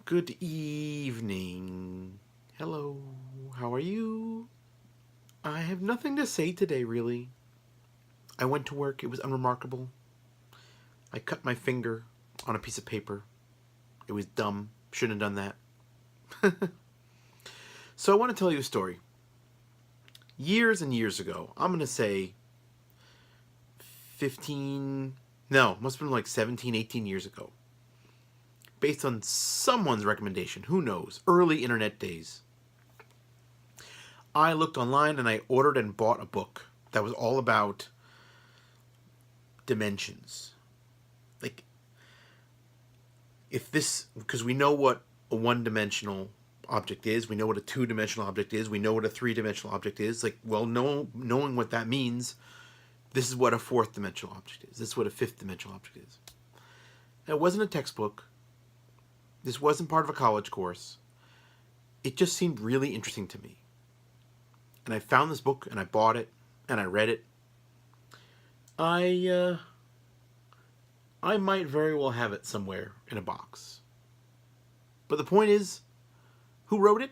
Good evening. Hello. How are you? I have nothing to say today, really. I went to work. It was unremarkable. I cut my finger on a piece of paper. It was dumb. Shouldn't have done that. So I want to tell you a story. Years and years ago, I'm going to say 15, no, must have been like 17, 18 years ago. Based on someone's recommendation, who knows, early internet days. I looked online and I ordered and bought a book that was all about dimensions. Like, if this, because we know what a one-dimensional object is, we know what a two-dimensional object is, we know what a three-dimensional object is. Like, well, knowing what that means, this is what a fourth-dimensional object is. This is what a fifth-dimensional object is. It wasn't a textbook. This wasn't part of a college course. It just seemed really interesting to me. And I found this book and I bought it and I read it. I might very well have it somewhere in a box. But the point is, who wrote it?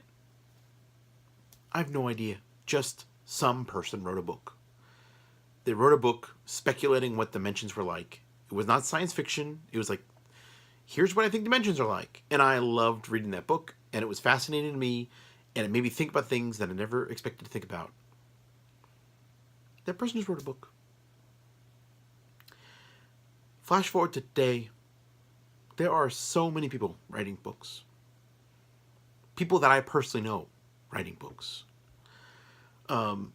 I have no idea. Just some person wrote a book. They wrote a book speculating what dimensions were like. It was not science fiction. It was like, here's what I think dimensions are like. And I loved reading that book, and it was fascinating to me, and it made me think about things that I never expected to think about. That person just wrote a book. Flash forward to today, there are so many people writing books. People that I personally know writing books. The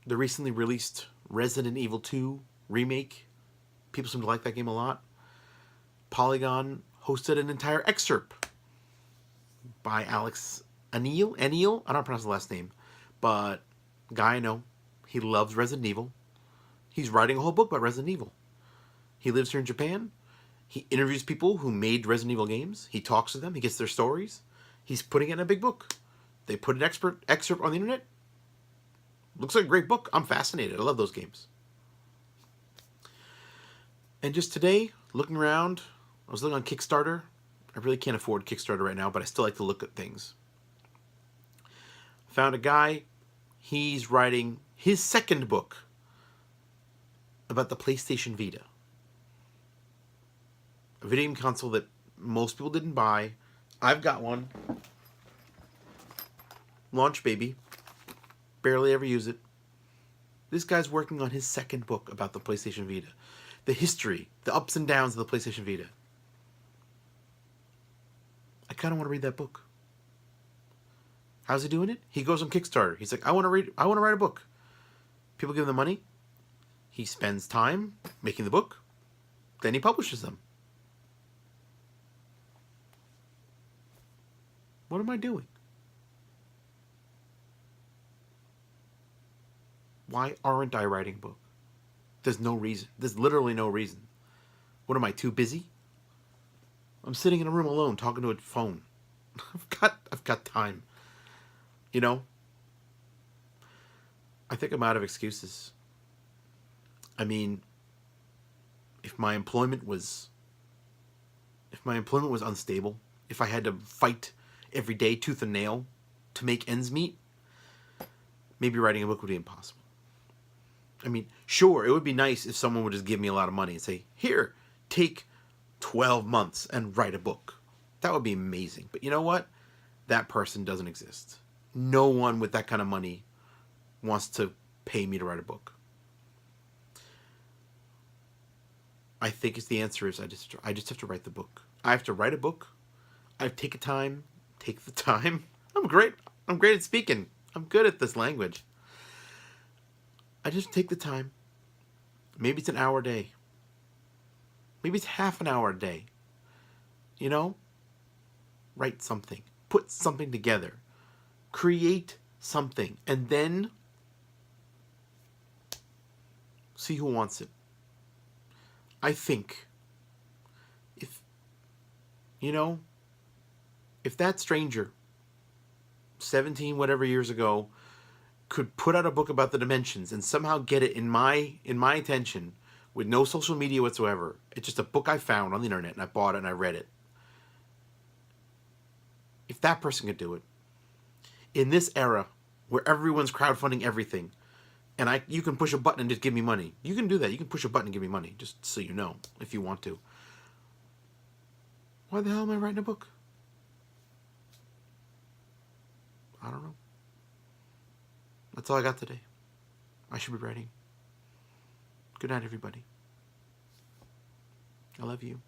recently released Resident Evil 2 remake, people seem to like that game a lot. Polygon hosted an entire excerpt by Alex Anil. I don't pronounce the last name, but guy I know, he loves Resident Evil. He's writing a whole book about Resident Evil. He lives here in Japan. He interviews people who made Resident Evil games. He talks to them. He gets their stories. He's putting it in a big book. They put an excerpt on the internet. Looks like a great book. I'm fascinated. I love those games. And just today, looking around, I was looking on Kickstarter. I really can't afford Kickstarter right now, but I still like to look at things. Found a guy. He's writing his second book about the PlayStation Vita. A video game console that most people didn't buy. I've got one. Launch baby. Barely ever use it. This guy's working on his second book about the PlayStation Vita. The history, the ups and downs of the PlayStation Vita. I kind of want to read that book. How's he doing it? He goes on Kickstarter. He's like, I want to write a book. People give him the money. He spends time making the book. Then he publishes them. What am I doing? Why aren't I writing a book? There's no reason. There's literally no reason. What am I, too busy? I'm sitting in a room alone talking to a phone. I've got time. You know? I think I'm out of excuses. I mean, if my employment was unstable, if I had to fight every day tooth and nail to make ends meet, maybe writing a book would be impossible. I mean, sure, it would be nice if someone would just give me a lot of money and say, here, take 12 months and write a book. That would be amazing. But you know what? That person doesn't exist. No one with that kind of money wants to pay me to write a book. I think the answer is I just have to write the book. I have to write a book. I have to take the time. I'm great at speaking. I'm good at this language. I just take the time. Maybe it's an hour a day. Maybe it's half an hour a day. You know? Write something. Put something together. Create something. And then see who wants it. I think if that stranger 17 whatever years ago could put out a book about the dimensions and somehow get it in my attention with no social media whatsoever, it's just a book I found on the internet and I bought it and I read it. if that person could do it, in this era where everyone's crowdfunding everything, and you can push a button and just give me money. You can do that. You can push a button and give me money, just so you know, if you want to. Why the hell am I writing a book? I don't know. That's all I got today. I should be writing. Good night, everybody. I love you.